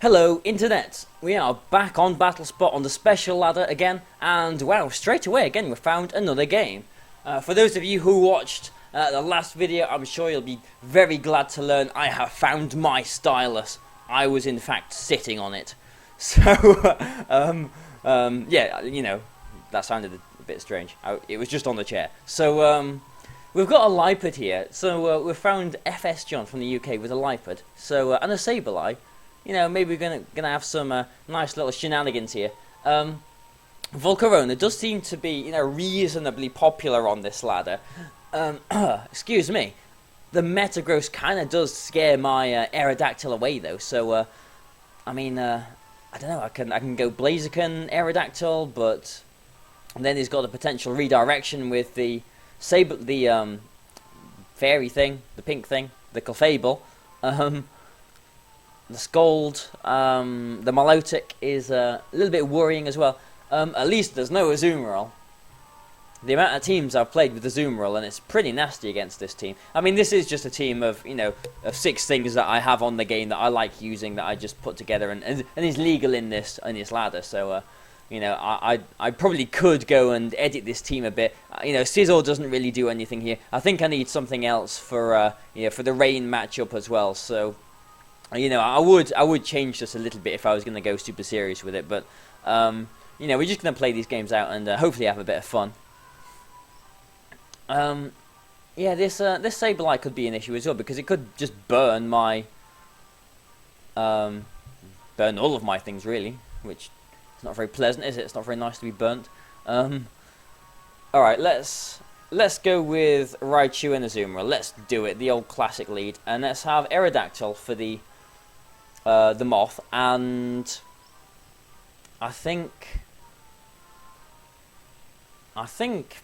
Hello Internet! We are back on BattleSpot on the special ladder again, and wow, straight away again we found another game. For those of you who watched the last video, I'm sure you'll be very glad to learn I have found my stylus. I was in fact sitting on it. So, yeah, you know, that sounded a bit strange. It was just on the chair. So, we've got a Lipard here. So, we've found FS John from the UK with a Lipard. So, and a Sableye. You know, maybe we're gonna have some nice little shenanigans here. Volcarona does seem to be, you know, reasonably popular on this ladder. Excuse me. The Metagross kind of does scare my Aerodactyl away, though. So, I mean, I don't know. I can go Blaziken, Aerodactyl, but then he's got the potential redirection with the fairy thing, the pink thing, the Clefable. The Scold, the Milotic is a little bit worrying as well. At least there's no Azumarill. The amount of teams I've played with Azumarill, and it's pretty nasty against this team. I mean, this is just a team of, you know, of 6 things that I have on the game that I like using, that I just put together, and is legal in this ladder. So, you know, I probably could go and edit this team a bit. You know, Scizor doesn't really do anything here. I think I need something else for, you know, for the rain matchup as well. So, you know, I would change this a little bit if I was going to go super serious with it, but you know, we're just going to play these games out and hopefully have a bit of fun. Yeah, this Sableye could be an issue as well, because it could just burn my burn all of my things really, which is not very pleasant, is it? It's not very nice to be burnt. All right, let's go with Raichu and Azumarill. Let's do it, the old classic lead, and let's have Aerodactyl for the Moth, and I think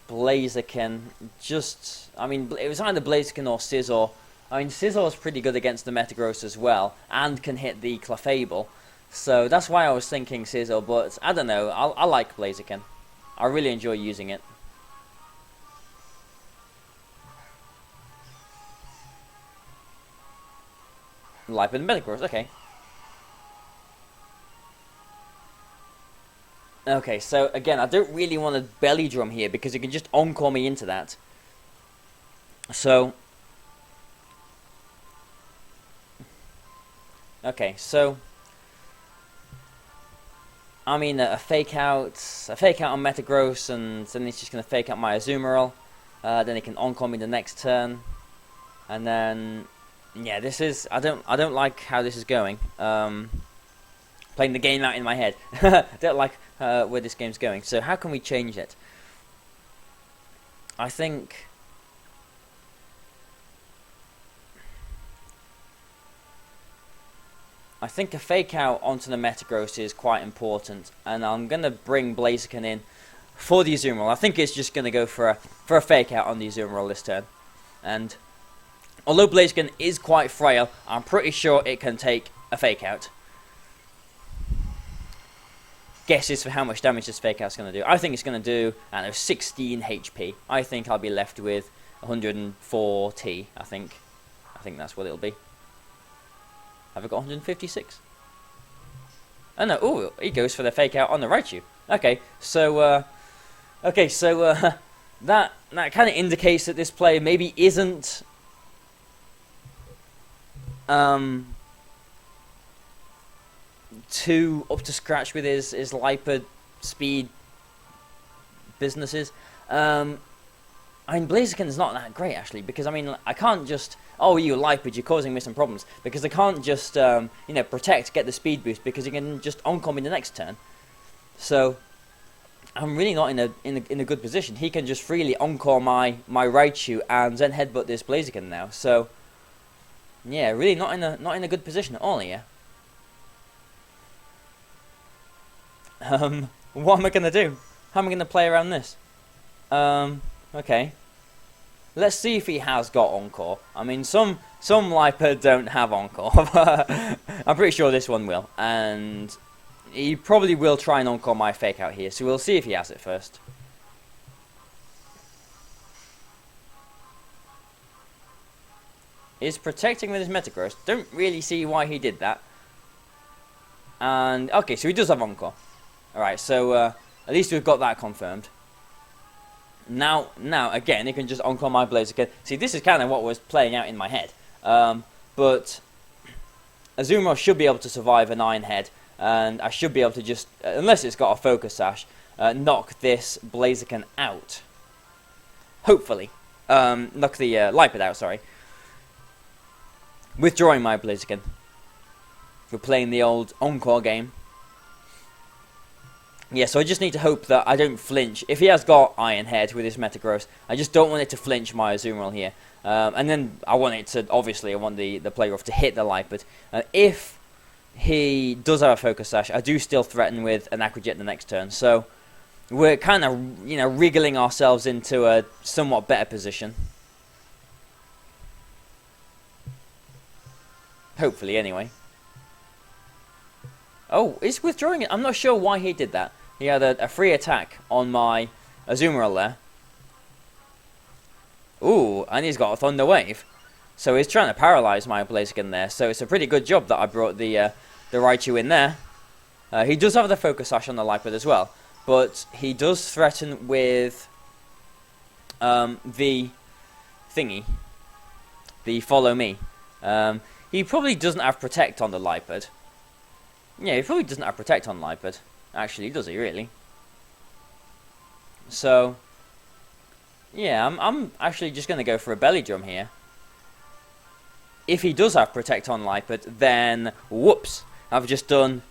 Blaziken just, I mean, it was either Blaziken or Scizor. I mean, Scizor's pretty good against the Metagross as well, and can hit the Clefable, so that's why I was thinking Scizor, but I don't know, I like Blaziken. I really enjoy using it. Life and Metagross, okay. Okay, so again, I don't really want to belly drum here because it can just encore me into that. So, okay, so I mean a fake out on Metagross, and then it's just gonna fake out my Azumarill. Then it can encore me the next turn, and then yeah, this is I don't like how this is going. Playing the game out in my head. Don't like where this game's going. So how can we change it? I think a fake out onto the Metagross is quite important, and I'm gonna bring Blaziken in for the Azumarill. I think it's just gonna go for a fake out on the Azumarill this turn, and although Blaziken is quite frail, I'm pretty sure it can take a fake out. Guesses for how much damage this fake out's going to do. I think it's going to do, I don't know, 16 HP. I think I'll be left with 140, I think. I think that's what it'll be. Have I got 156? Oh no, ooh, he goes for the fake out on the Raichu. Okay, so, that kind of indicates that this player maybe isn't, too up to scratch with his Lipard speed businesses. I mean, Blaziken's not that great actually, because I mean, I can't just, oh, you Lipard, you're causing me some problems, because I can't just you know, protect, get the speed boost, because he can just encore me the next turn. So I'm really not in a good position. He can just freely encore my Raichu and then headbutt this Blaziken now. So yeah, really not in a good position at all here. What am I going to do? How am I going to play around this? Okay. Let's see if he has got Encore. I mean, some Lipard don't have Encore. I'm pretty sure this one will. And he probably will try and Encore my fake out here. So we'll see if he has it first. Is protecting with his Metagross. Don't really see why he did that. And, okay, so he does have Encore. Alright, so at least we've got that confirmed. Now, again, he can just Encore my Blaziken. See, this is kind of what was playing out in my head. But Azumarill should be able to survive an Iron Head. And I should be able to just, unless it's got a Focus Sash, knock this Blaziken out. Hopefully. Knock the Lipid out, sorry. Withdrawing my Blaziken. We're playing the old Encore game. Yeah, so I just need to hope that I don't flinch. If he has got Iron Head with his Metagross, I just don't want it to flinch my Azumarill here. And then I want it to, obviously, I want the Playoff to hit the Lipid. If he does have a Focus Sash, I do still threaten with an Aqua Jet the next turn. So we're kind of, wriggling ourselves into a somewhat better position. Hopefully, anyway. Oh, he's withdrawing it. I'm not sure why he did that. He had a free attack on my Azumarill there. Ooh, and he's got a Thunder Wave. So he's trying to paralyze my Blaziken there. So it's a pretty good job that I brought the Raichu in there. He does have the Focus Sash on the Lipid as well. But he does threaten with the thingy. The Follow Me. He probably doesn't have Protect on the Lipid. Yeah, he probably doesn't have Protect on Lipid. Actually, does he really? So, yeah, I'm actually just going to go for a Belly Drum here. If he does have Protect on Lipid, then, whoops, I've just done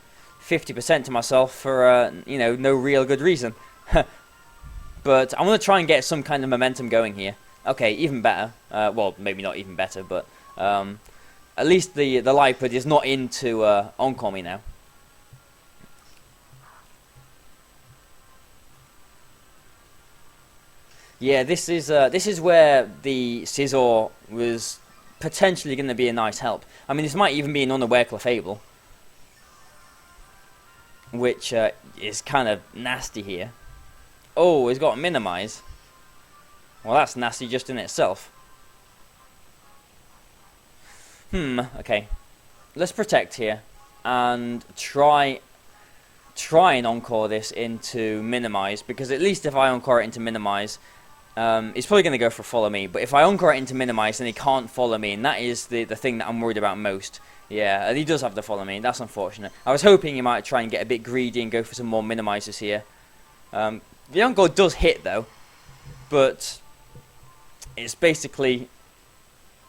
50% to myself for, no real good reason. But I'm going to try and get some kind of momentum going here. Okay, even better. Well, maybe not even better, but at least the Lipid is not into Encore me now. Yeah, this is where the Scizor was potentially going to be a nice help. I mean, this might even be an unaware Clefable, which is kind of nasty here. Oh, he's got Minimize. Well, that's nasty just in itself. Okay. Let's Protect here and try and Encore this into Minimize, because at least if I Encore it into Minimize, he's probably going to go for Follow Me, but if I Encore it into Minimize, then he can't Follow Me, and that is the thing that I'm worried about most. Yeah, and he does have the Follow Me, that's unfortunate. I was hoping he might try and get a bit greedy and go for some more Minimizers here. The Encore does hit, though, but it's basically,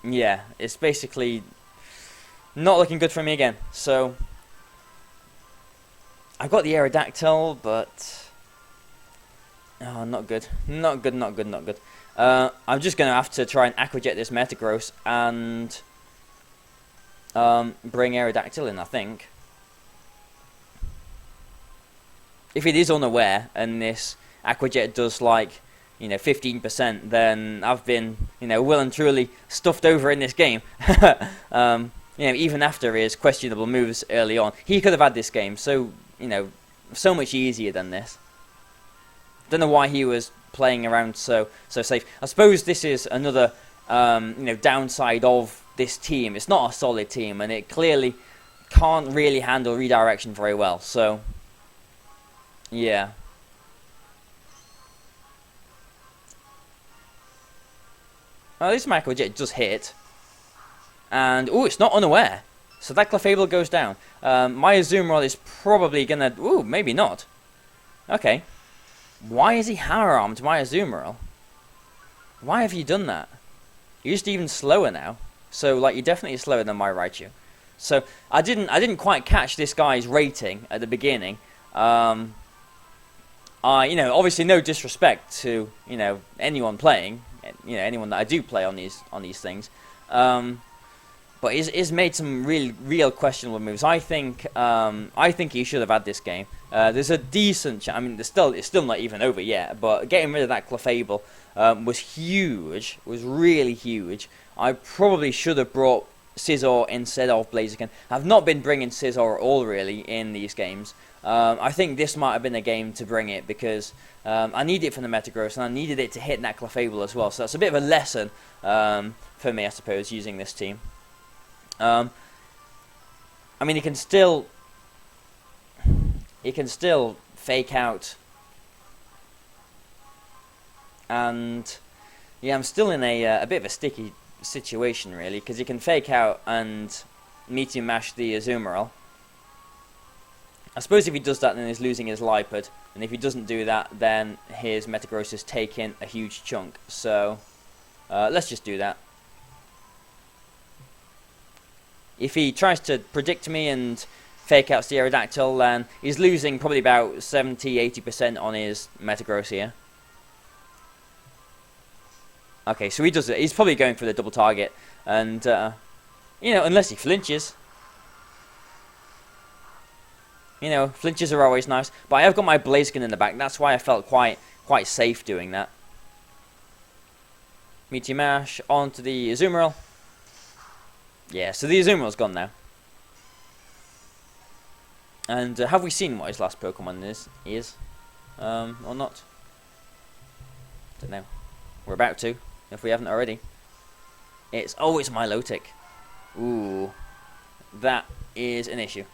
yeah, it's basically not looking good for me again. So I got the Aerodactyl, but oh, not good. Not good, not good, not good. I'm just going to have to try and Aqua Jet this Metagross and bring Aerodactyl in, I think. If it is unaware and this Aqua Jet does like, 15%, then I've been, well and truly stuffed over in this game. Even after his questionable moves early on. He could have had this game so, so much easier than this. Don't know why he was playing around so safe. I suppose this is another downside of this team. It's not a solid team, and it clearly can't really handle redirection very well. So yeah. Well, this Aqua Jet does hit, and oh, it's not unaware. So that Clefable goes down. My Azumarill is probably gonna. Ooh, maybe not. Okay. Why is he Hammer-Armed my Azumarill? Why have you done that? You're just even slower now. So, like, you're definitely slower than my Raichu. So, I didn't quite catch this guy's rating at the beginning. Obviously no disrespect to, anyone playing. Anyone that I do play on these things. But he's made some real questionable moves. I think he should have had this game. There's a decent chance. I mean, it's still not even over yet. But getting rid of that Clefable was huge. Was really huge. I probably should have brought Scizor instead of Blaziken. I've not been bringing Scizor at all really in these games. I think this might have been a game to bring it because I need it for the Metagross and I needed it to hit that Clefable as well. So that's a bit of a lesson for me, I suppose, using this team. I mean, he can still he can still fake out. And yeah, I'm still in a bit of a sticky situation really, because he can fake out and Meteor Mash the Azumarill. I suppose if he does that, then he's losing his Lipad, and if he doesn't do that, then his Metagross is taking a huge chunk. So let's just do that. If he tries to predict me and fake out the Aerodactyl, then he's losing probably about 70-80% on his Metagross here. Okay, so he does it. He's probably going for the double target, and you know, unless he flinches. You know, flinches are always nice, but I have got my Blaziken in the back. That's why I felt quite safe doing that. Meteor Mash onto the Azumarill. Yeah, so the Azumarill's gone now. And have we seen what his last Pokemon is? Or not? Don't know. We're about to, if we haven't already. It's Milotic. Ooh, that is an issue.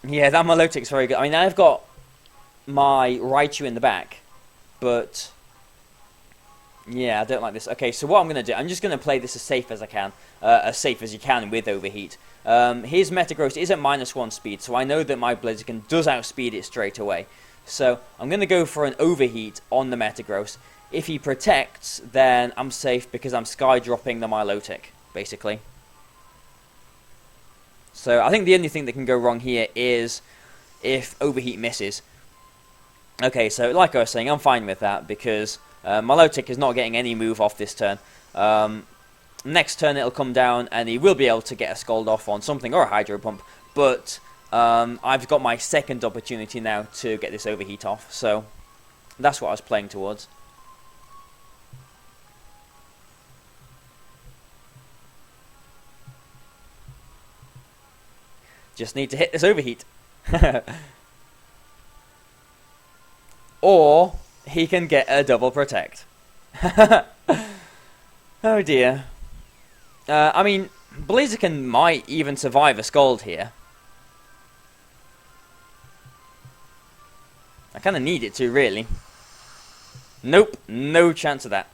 Yeah, that Milotic's very good. I mean, I've got my Raichu in the back, but yeah, I don't like this. Okay, so what I'm going to do, I'm just going to play this as safe as I can, as safe as you can with Overheat. His Metagross is at -1 speed, so I know that my Blaziken does outspeed it straight away. So I'm going to go for an Overheat on the Metagross. If he protects, then I'm safe because I'm Sky Dropping the Milotic, basically. So I think the only thing that can go wrong here is if Overheat misses. Okay, so like I was saying, I'm fine with that because Milotic is not getting any move off this turn. Next turn it'll come down and he will be able to get a Scald off on something or a Hydro Pump, but I've got my second opportunity now to get this Overheat off, so that's what I was playing towards. Just need to hit this Overheat. Or he can get a double protect. Oh dear. I mean, Blaziken might even survive a Scald here. I kind of need it to, really. Nope, no chance of that.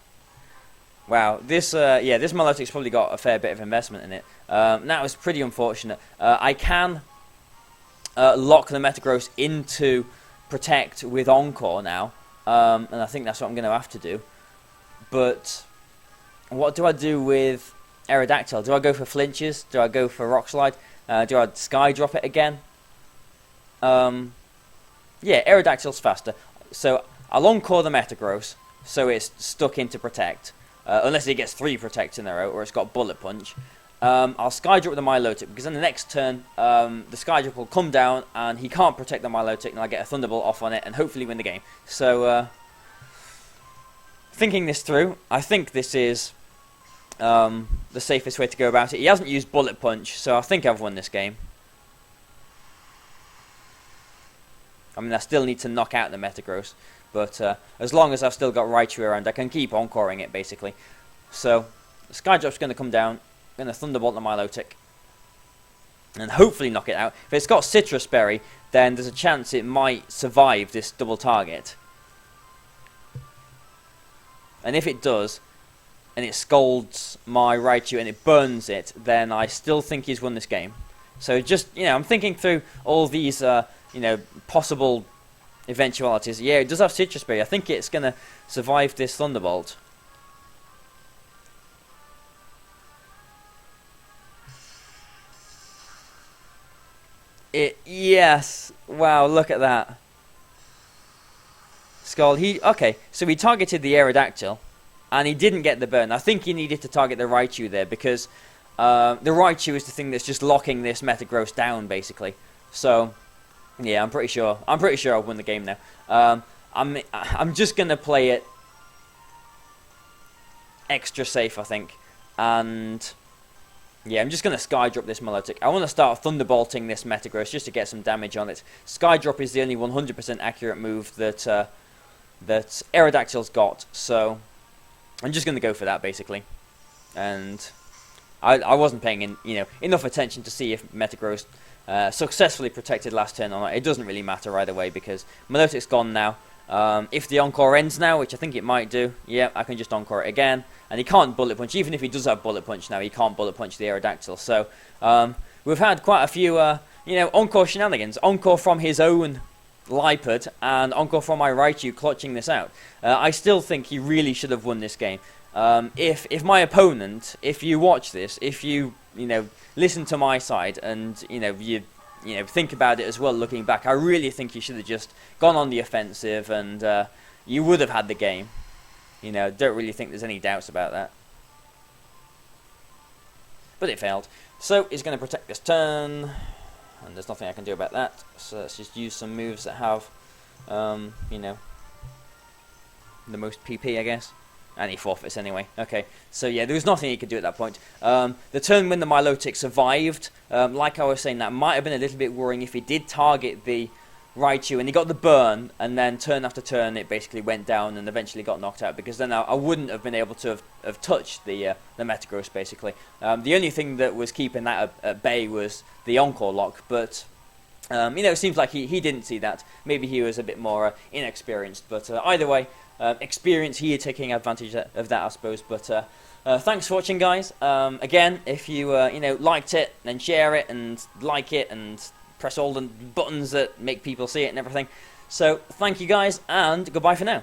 Wow, this this Milotic's probably got a fair bit of investment in it. That was pretty unfortunate. I can lock the Metagross into Protect with Encore now, and I think that's what I'm going to have to do. But what do I do with Aerodactyl? Do I go for flinches? Do I go for Rock Slide? Do I Sky Drop it again? Yeah, Aerodactyl's faster. So I'll Encore the Metagross, so it's stuck into Protect. Unless it gets 3 Protects in a row, or it's got Bullet Punch. I'll Sky Drop the Milotic, because in the next turn, the Sky Drop will come down, and he can't protect the Milotic, and I'll get a Thunderbolt off on it, and hopefully win the game. So, thinking this through, I think this is the safest way to go about it. He hasn't used Bullet Punch, so I think I've won this game. I mean, I still need to knock out the Metagross, but as long as I've still got Raichu around, I can keep Encoring it, basically. So, the Sky Drop's going to come down, going to Thunderbolt the Milotic, and hopefully knock it out. If it's got Citrus Berry, then there's a chance it might survive this double target. And if it does, and it scalds my Raichu and it burns it, then I still think he's won this game. So just, you know, I'm thinking through all these, you know, possible eventualities. Yeah, it does have Citrus Berry. I think it's going to survive this Thunderbolt. Yes. Wow, look at that. Scald. Okay, so he targeted the Aerodactyl, and he didn't get the burn. I think he needed to target the Raichu there, because the Raichu is the thing that's just locking this Metagross down, basically. So, yeah, I'm pretty sure I've won the game now. I'm just gonna play it extra safe, I think, and yeah, I'm just gonna Sky Drop this Milotic. I want to start Thunderbolting this Metagross just to get some damage on it. Sky Drop is the only 100% accurate move that that Aerodactyl's got, so I'm just gonna go for that basically, and I wasn't paying enough attention to see if Metagross successfully protected last turn or not. It doesn't really matter either way because Milotic's gone now. If the Encore ends now, which I think it might do, yeah, I can just Encore it again. And he can't Bullet Punch. Even if he does have Bullet Punch now, he can't Bullet Punch the Aerodactyl. So we've had quite a few, Encore shenanigans. Encore from his own Lipard and Encore from my Raichu clutching this out. I still think he really should have won this game. If my opponent, if you watch this, if you listen to my side and you think about it as well looking back, I really think you should have just gone on the offensive and you would have had the game. Don't really think there's any doubts about that. But it failed. So he's going to protect this turn. And there's nothing I can do about that. So let's just use some moves that have, the most PP, I guess. And he forfeits anyway. Okay, so yeah, there was nothing he could do at that point. The turn when the Milotic survived, like I was saying, that might have been a little bit worrying if he did target the Raichu and he got the burn, and then turn after turn it basically went down and eventually got knocked out, because then I wouldn't have been able to have touched the Metagross basically. The only thing that was keeping that at bay was the Encore lock, but it seems like he didn't see that. Maybe he was a bit more inexperienced, but either way, experience here taking advantage of that, I suppose. But thanks for watching, guys. Again, if you liked it, then share it and like it and press all the buttons that make people see it and everything. So thank you guys, and goodbye for now.